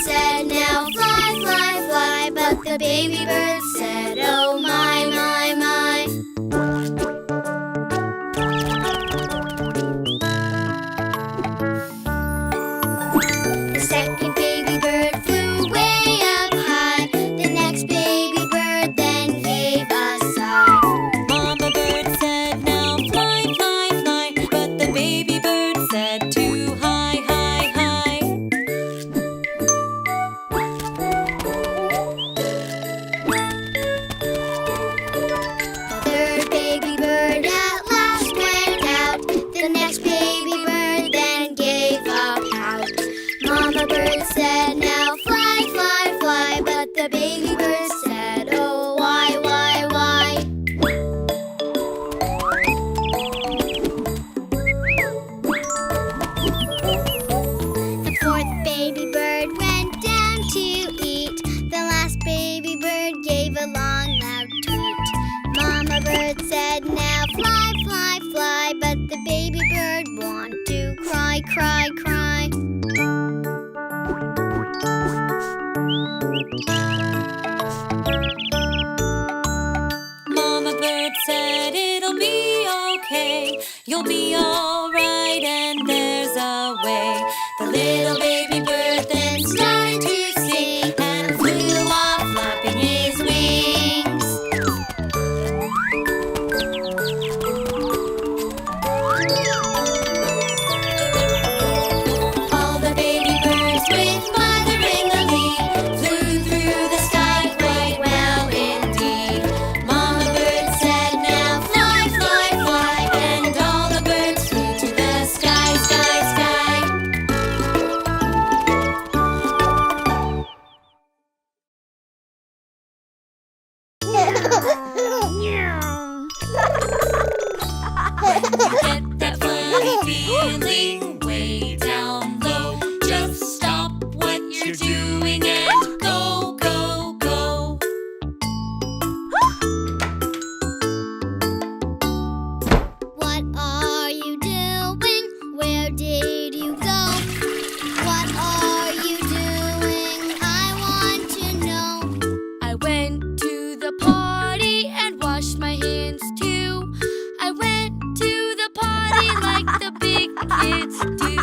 said, now fly, fly, fly. But the baby bird said, oh my, my, my. The second baby bird flew way up high. The next baby bird then gave a sigh. Mama bird said, now fly, fly, fly. But the baby bird said, too high, high, high. The third baby bird at last went out. The next baby bird then gave a pout. Mama bird said, now fly, fly, fly. But the baby bird said, oh why, why, why? The fourth baby bird went down to eat. The last baby bird gave a long loud tweet. Mama bird said, now fly, fly, fly. But the baby bird wanted to cry, cry, cry. Mama bird said, it'll be okay. You'll be alright, and there's a way. The little baby bird then started to sing and flew off, flapping his wings. All the baby birds with mother in the lead flew through the sky quite well indeed. Mama bird said, now fly, fly, fly. And all the birds flew to the sky, sky, sky. When you get that funny feeling way down low, just stop what you're doing and go, go, go. What are you doing? Where did you go? What are you doing? I want to know. I went to the party and washed my hands too. I went to the party like the big kids do.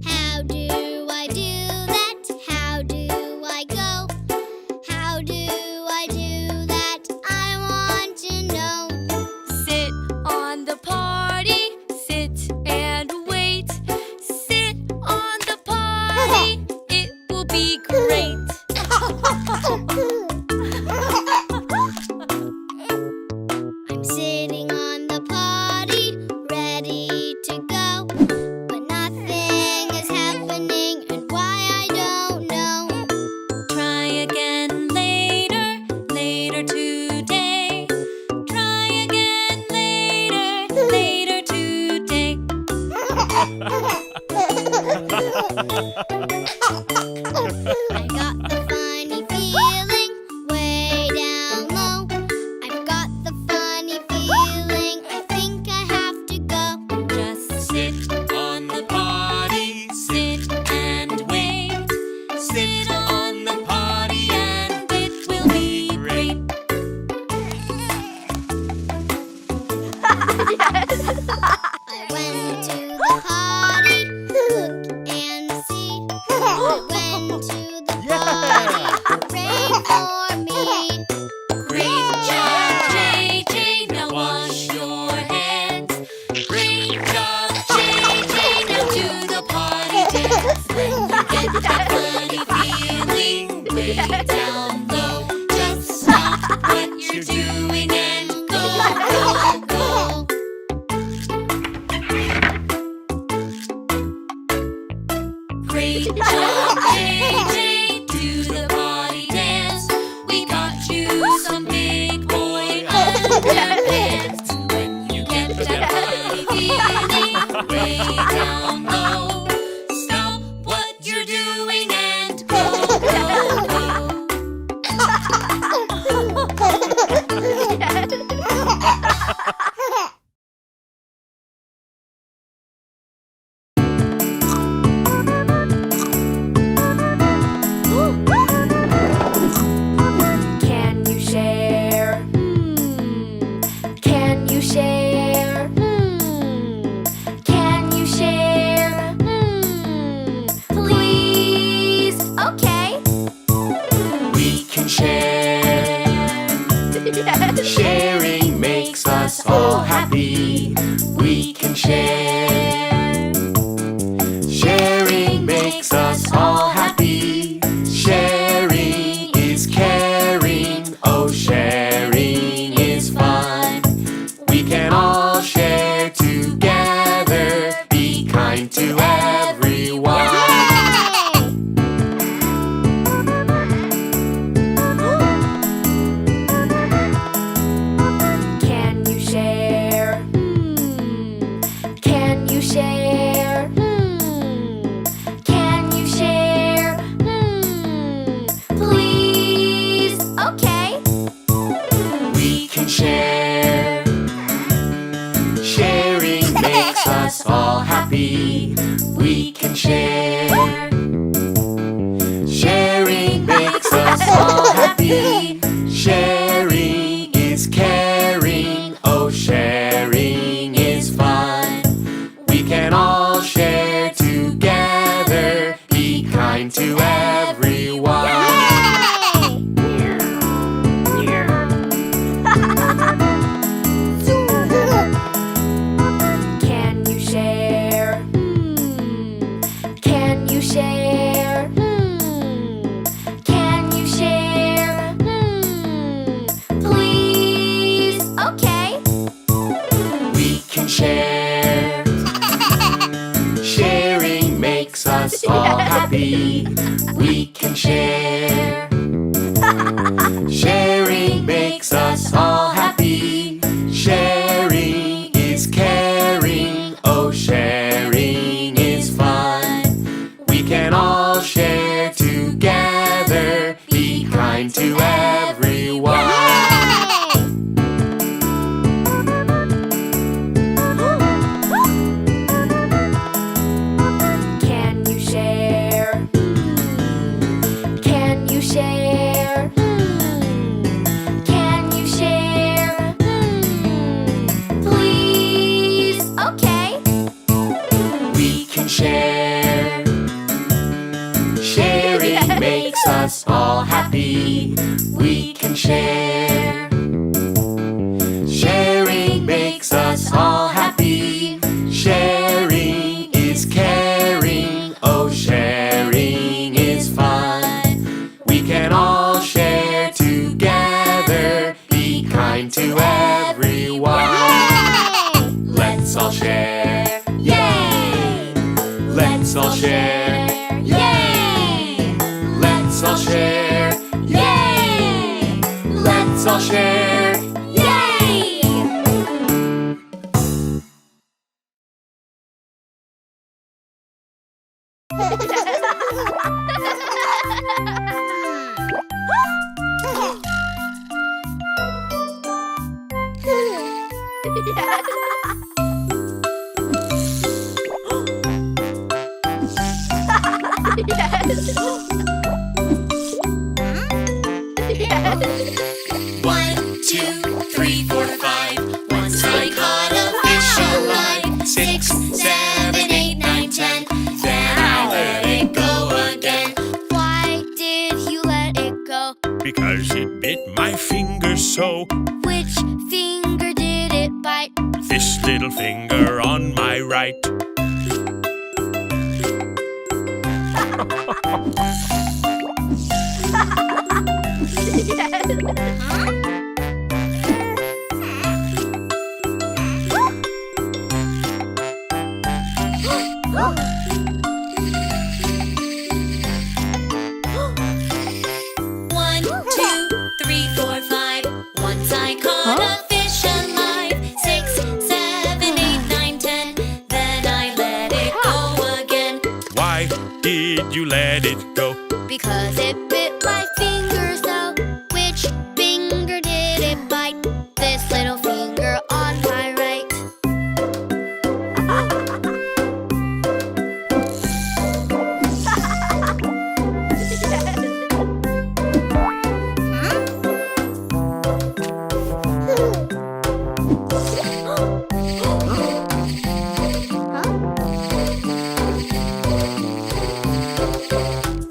How do I do that? How do I go? How do I do that? I want to know. Sit on the party, sit and wait. Sit on the party, it will be great. I'm sitting on the potty, ready to go. But nothing is happening, and why I don't know. Try again later, later today. Try again later, later today. I got the funny feeling way down low. I've got the funny feeling, I think I have to go. Just sit on the potty, sit and wait. Sit on the potty and it will be great. I went to the potty, look and see. I went to the potty, pray for me. Great job, JJ, now wash your hands. Great job, JJ, now do the potty dance. When you get that funny feeling way down low, just stop what you're doing and go, go, go. Great job, JJ, do the potty dance. We got you some big boy underpants. When you get that funny feeling way down low, stop what you're doing and happy. We can share. Sharing makes us all happy. Sharing is caring. Oh, sharing is fun. We can all share together. Be kind to everyone. Can you share? Can you share? Can you share? Please? Okay. We can share. Sharing makes us all happy. We can share. Sharing makes us all happy. Sharing is caring. Oh, sharing is fun. We can all share together. Be kind to everyone. Can you share? Can you share? Can you share? Please? Okay. We can share. Sharing makes us all happy. We can share. Sharing makes us all happy. Sharing is caring. Oh, sharing is fun. We can all share together. Be kind to everyone. Can you share? Can you share? Can you share? Please? Okay. We can share. Sharing makes us all happy. We can share. Sharing makes us all happy. Sharing is caring. Oh, sharing is fun. We can all share together. Be kind to everyone. Let's all share. Yay! Let's all share. Yay! Let's all share. Yay! Let's all share. Yay! One, two, three, four, five. Once I caught a fish alive. 6, 7, 8, 9, 10. Then I let it go again. Why did you let it go? Because it bit my finger so. Which finger did it bite? This little finger on my right. One, two, three, four, five. Once I caught a fish alive. 6, 7, 8, 9, 10. Then I let it go again. Why did you let it go? Because it bit my finger so. Which finger did it bite? This little finger on my right.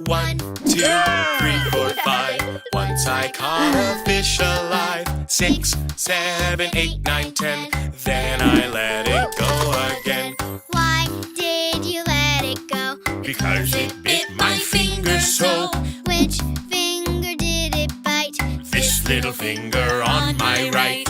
One, two, three, four, five. Once I I caught a fish alive. 6, 7, 8, 9, 10. Then I let it go again. Why did you let it go? Because it bit my finger so. Which finger did it bite? This little finger on my right.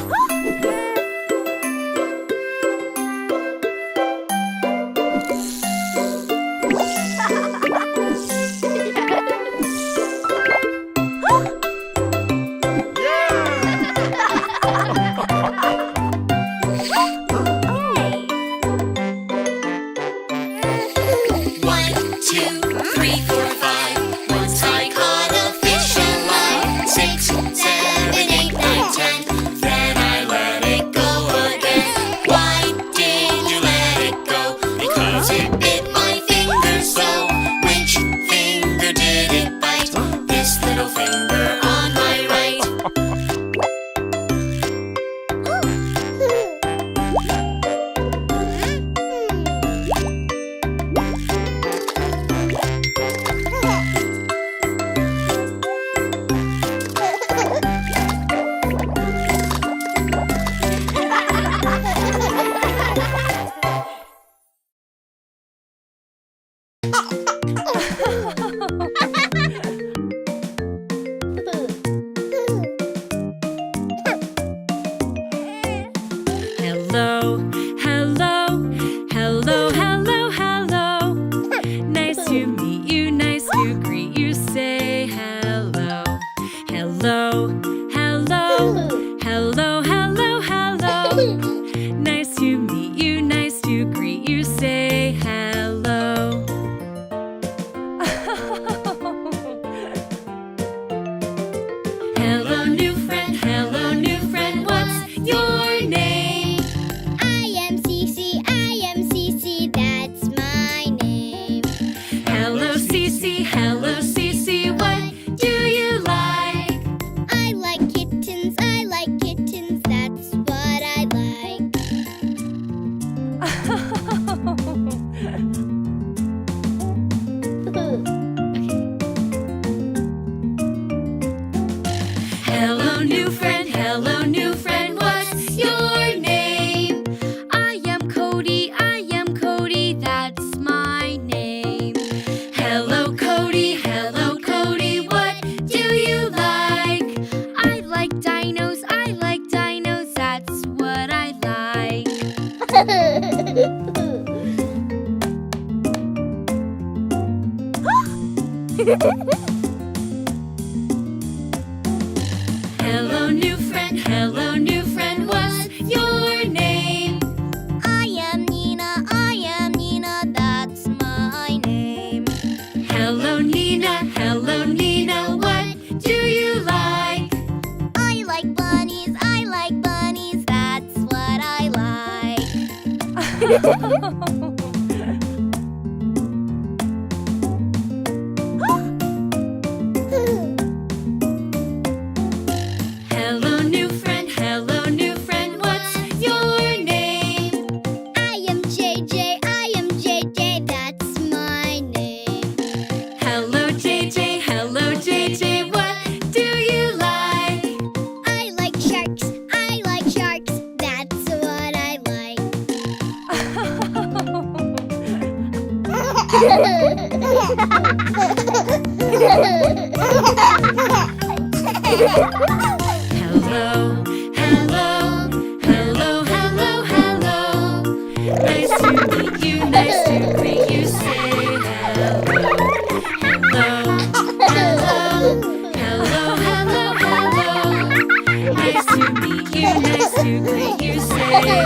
Hello, new friend, what's your name? I am Nina, that's my name. Hello, Nina, what do you like? I like bunnies, that's what I like. Hello, new friend, what's your name? I am JJ, that's my name. Hello, JJ, what do you like? I like sharks, that's what I like. Hello. Nice to meet you, nice to greet you, say hello. Hello. Nice to meet you, nice to greet you, say hello.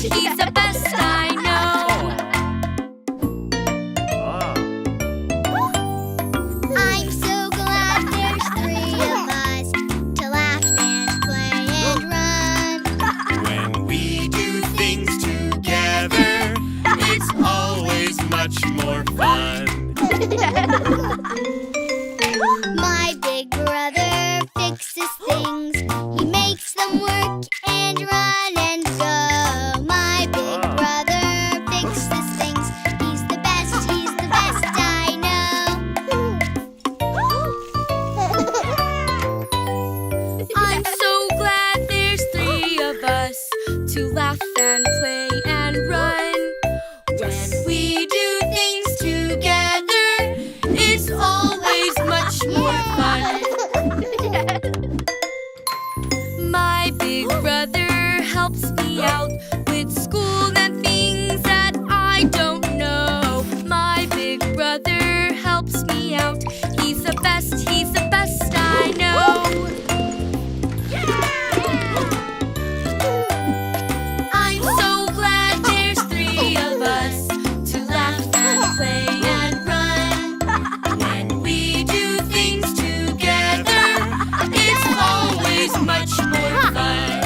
He's the best I know. I'm so glad there's three of us to laugh and play and run. When we do things together, it's always much more fun. My big brother fixes things. He makes them work and run and go. My big brother fixes things. He's the best I know. I'm so glad there's three of us to laugh and play and run. When we do things together, it's always much more fun. My big brother helps me out with school and things that I don't know. My big brother helps me out. He's the best I know. I'm so glad there's three of us to laugh and play and run. When we do things together, it's always much more fun.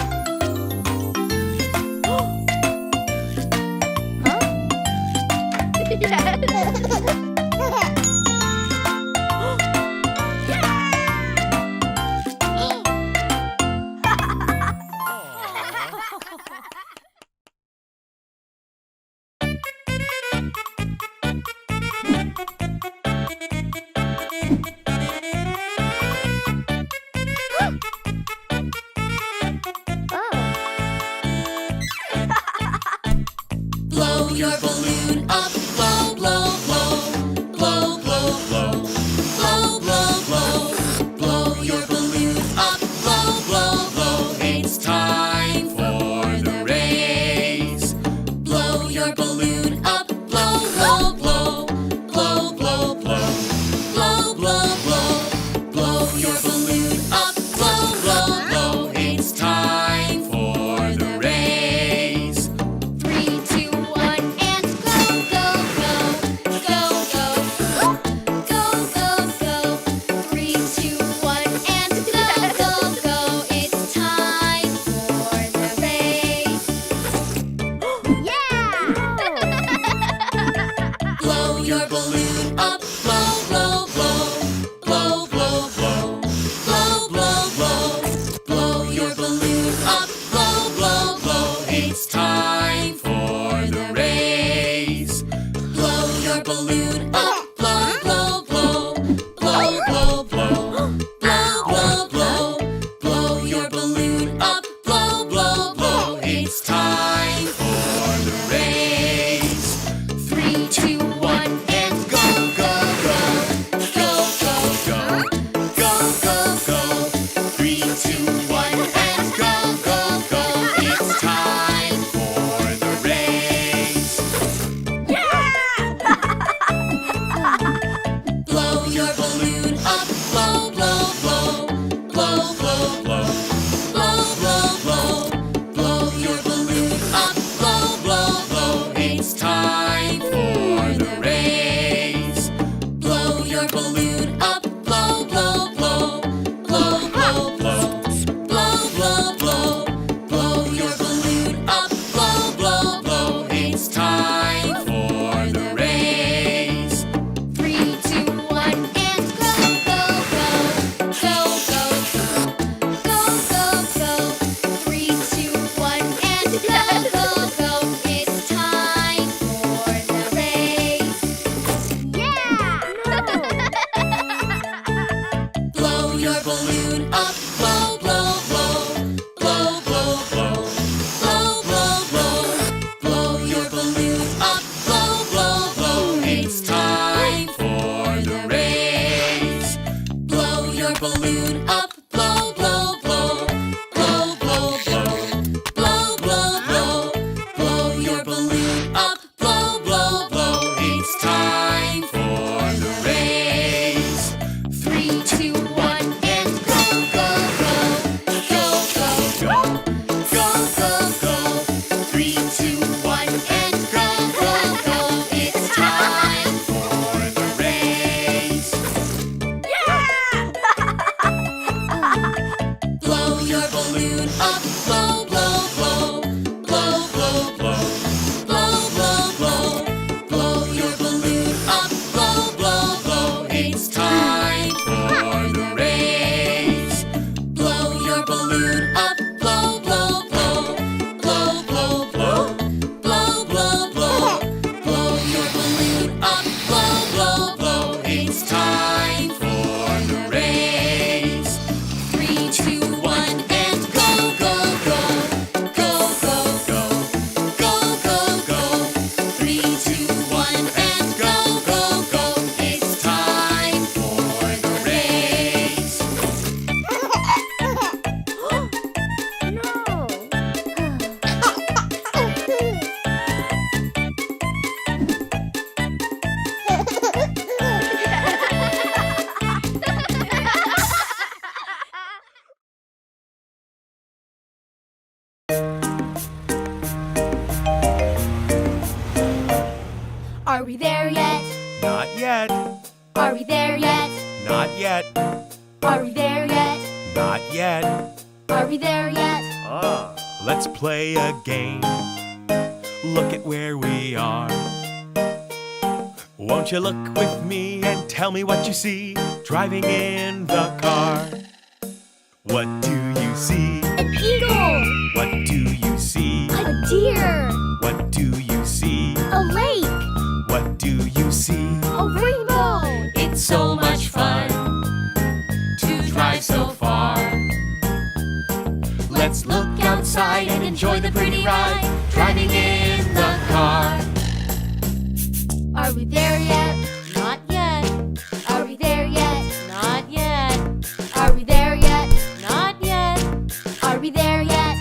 Blow your balloon up, blow, blow, blow. Blow, blow, blow. Blow, blow, blow. Blow your balloon up, blow, blow, blow. It's time for the race. Blow your balloon up, blow, blow, blow. Blow, blow, blow. Blow, blow, blow. Blow your balloon up, blow, blow, blow. It's time for the race. 3, 2, 1, and Are we there yet? Not yet. Are we there yet? Not yet. Are we there yet? Not yet. Are we there yet? Let's play a game. Look at where we are. Won't you look with me and tell me what you see driving in the car? What do you see? An eagle! What do you see? A deer! What do you see? A lake! What do you see? A rainbow! It's so much fun to drive so far. Let's look outside and enjoy the pretty ride driving in the car. Are we there yet? Not yet, Are we there yet? not yet, Are we there yet? not yet. Are we there yet?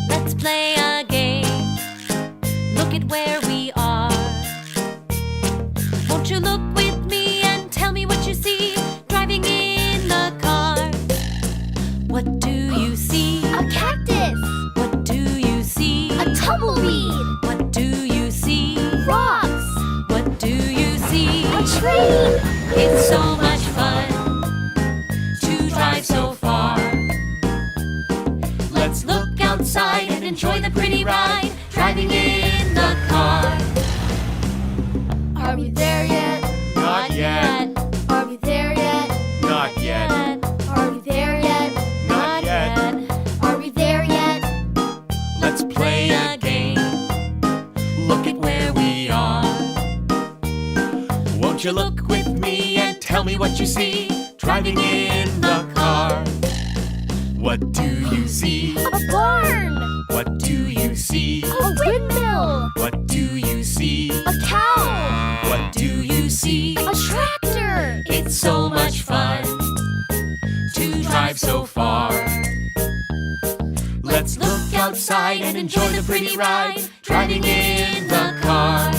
Let's play a game. Look at where we are. Won't you look with me and tell me what you see driving in the car? What do you see? A cactus! What do you see? A tumbleweed! What do you see? Rocks! What do you see? A tree! It's so much fun to drive so far. Let's look outside and enjoy the pretty ride driving in the car. Are we there yet? Not yet. Are we there yet? Not yet. Are we there yet? Not yet. Are we there yet? Let's play a game. Look at where we are. Won't you look with me and tell me what you see driving in the car? What do you see? A barn! What do you see? A windmill! What do you see? A cow! What do you see? A tractor! It's so much fun to drive so far. Let's look outside and enjoy the pretty ride driving in the car.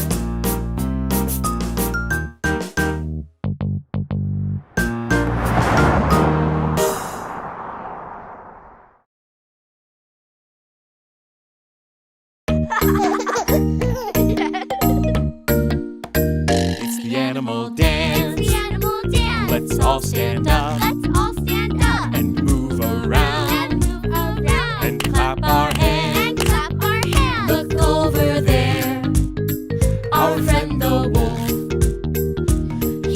It's the animal dance. The animal dance! Let's all stand up Let's all stand up! and move around And move around! and clap our hands. And clap our hands! Look over there, our friend the wolf.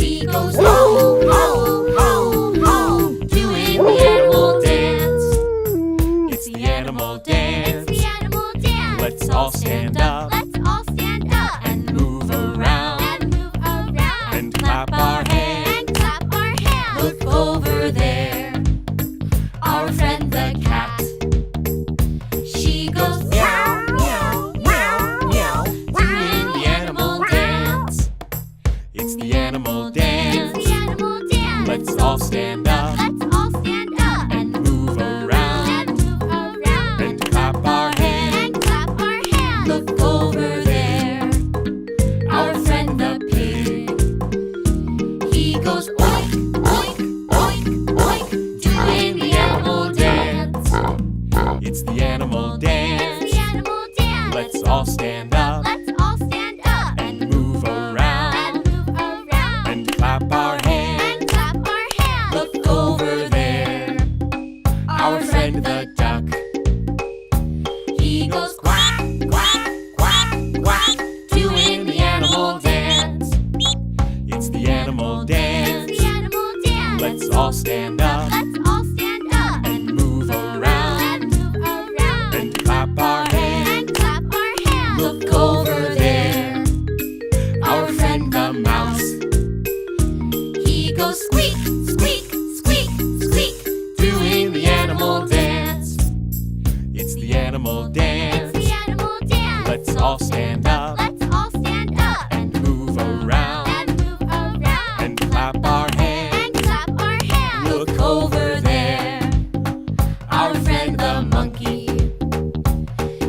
He goes ho, ho, ho, ho, doing the animal dance. It's the animal dance. The animal dance! Let's all stand up Let's all stand up! and move around And move around! and clap our hands. And clap our hands! Look over there, our friend the cat. She goes meow, meow, meow, meow, doing the animal dance. It's the animal dance. The animal dance! Let's all stand up Let's all stand up! And move around And move around! and clap our hands. And clap our hands! Look over there, our friend the pig. He goes oink, oink, oink, oink, doing the animal dance. It's the animal dance. The animal dance! Let's all stand up Let's all stand up! And move around And move around! and clap our hands. And clap our hands! look over there, our friend the duck. He goes quack, quack, quack, quack, doing the animal dance. It's the animal dance. The animal dance! Let's all stand up Let's all stand up! and move around And move around! and clap our hands. And clap our hands! Look over there, our friend the mouse. He goes squeak, squeak, squeak, squeak, doing the animal dance. It's the animal dance. The animal dance! Let's all stand up Let's all stand up! and move around And move around! and clap our hands. And clap our hands! Look over there, our friend the monkey.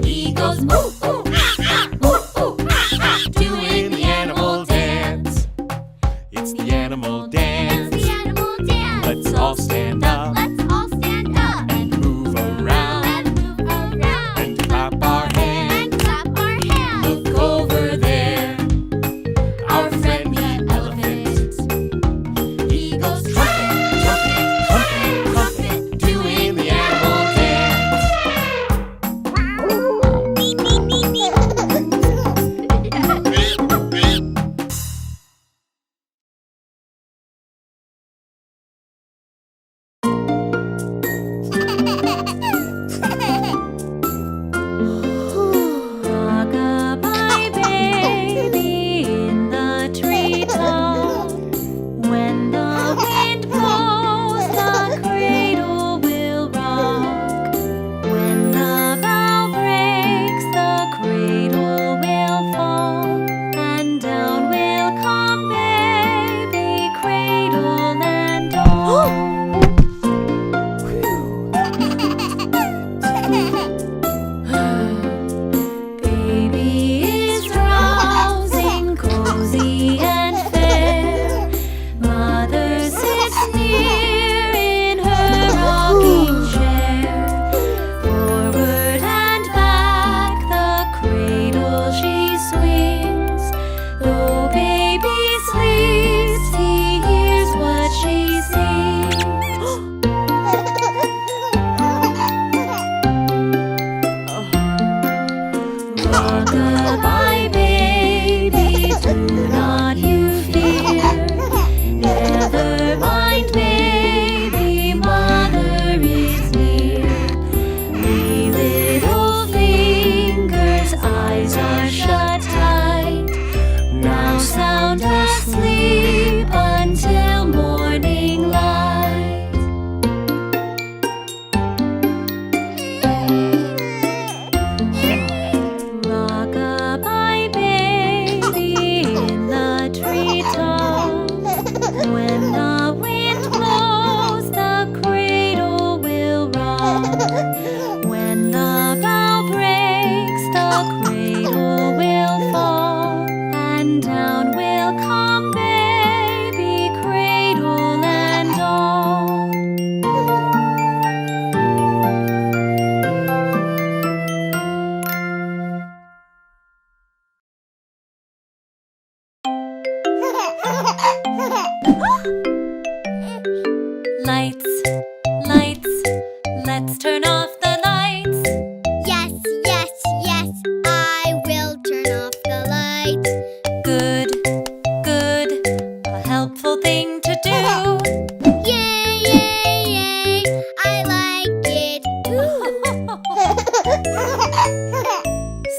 He goes ooh, ooh, ah, ah, ooh, ooh, ah, ah, doing the animal dance. It's the animal dance. The animal dance! Let's all stand up Let's all stand up! and move around And move around! and clap our hands. And clap our hands! Look over there,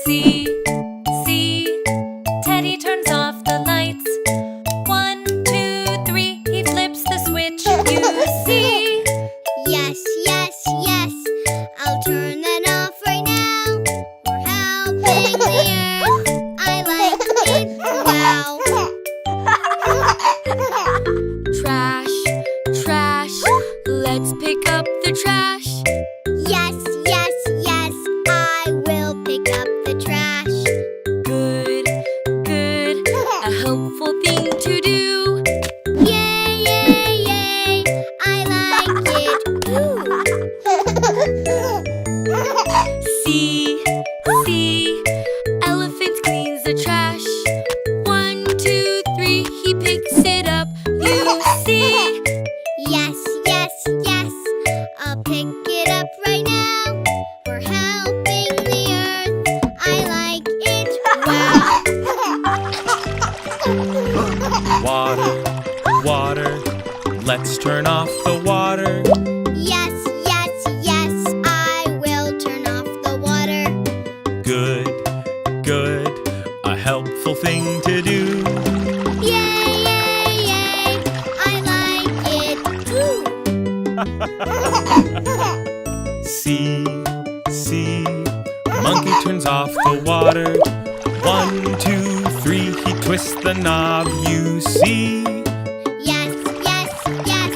See, see, Teddy turns off the lights. 1, 2, 3, he flips the switch. You see? Yes, yes, yes, I'll turn that off right now. We're helping the earth. I like it. Wow. Trash, trash, let's pick up the trash. Yes, yes, yes, I will pick up the trash. Good, good, a helpful thing to do. Yay, yay, yay, I like it. See, see, elephant cleans the trash. 1, 2, 3, he picks it up. You see? Yes, yes, yes, I'll pick it up right now. We're helping the earth. I like it. Wow. Water, water, let's turn off the water. Yes, yes, yes, I will turn off the water. Good, good, a helpful thing to do. Yay, yay, yay, I like it. See, see, monkey turns off the water. 1, 2, 3, he twists the knob. You see? Yes, yes, yes,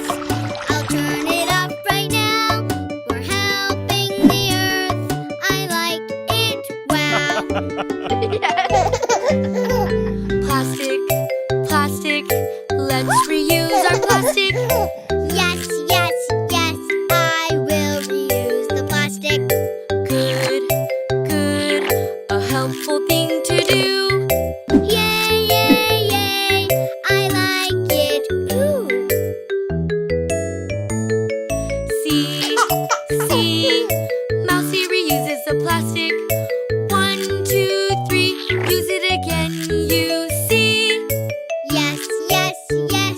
I'll turn it off right now. We're helping the earth. I like it. Wow. Plastic, plastic, let's reuse our plastic. Yes, yes, yes, I will reuse the plastic. Good, good, a helpful thing to do. Yay, yay, yay, I like it. See, see, Mousy reuses the plastic. 1, 2, 3, use it again. You see? Yes, yes, yes,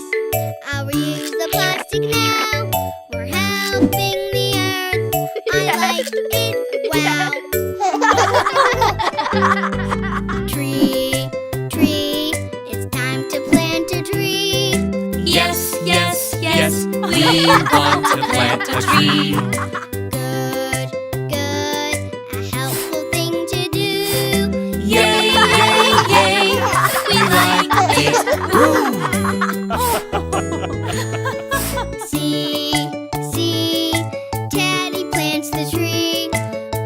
I'll reuse the plastic now. We're helping the earth. I like it. Wow. Tree, tree, it's time to plant a tree. Yes, yes, yes, we want to plant a tree. Good, good, a helpful thing to do. Yay, yay, yay, we like it. See, see, Teddy plants the tree.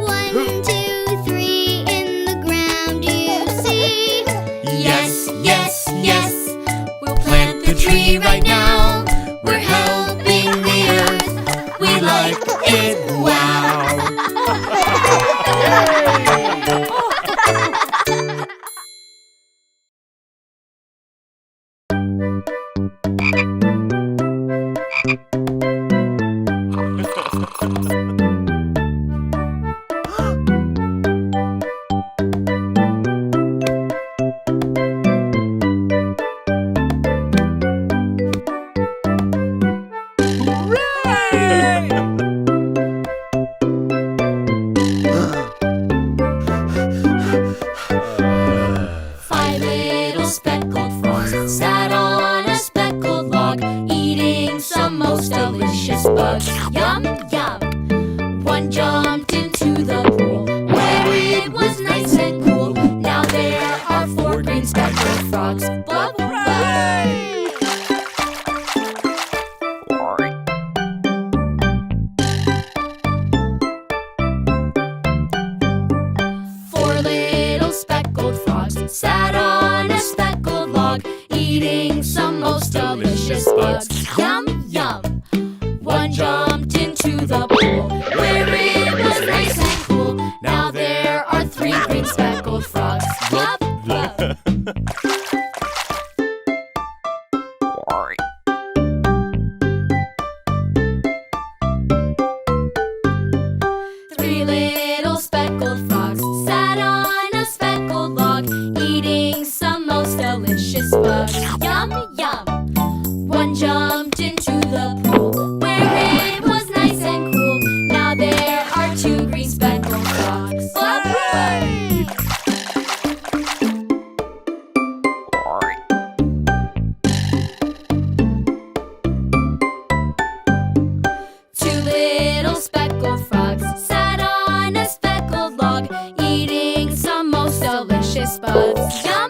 1, 2, 3 in the ground. You see? Yes, yes, yes, we'll plant the tree right now. We're helping the earth. We like it. Wow. Five little speckled frogs sat on a speckled log, eating some most delicious bugs. Yum, yum. One jumped into the pool where it was nice and cool. Now there are 4 green speckled frogs. Blub, blub. 4 little speckled frogs sat on a speckled log, eating some most delicious bugs. Yum, yum. One jumped into the pool where it was nice and cool. Now there are 3 green speckled frogs. Blub, blub. 3 little speckled frogs sat on a speckled log, eating some most delicious bugs. Yum, yum. One jumped into the pool where it was nice and cool. Now there are 2 green speckled frogs. eating some most delicious bugs. Yum!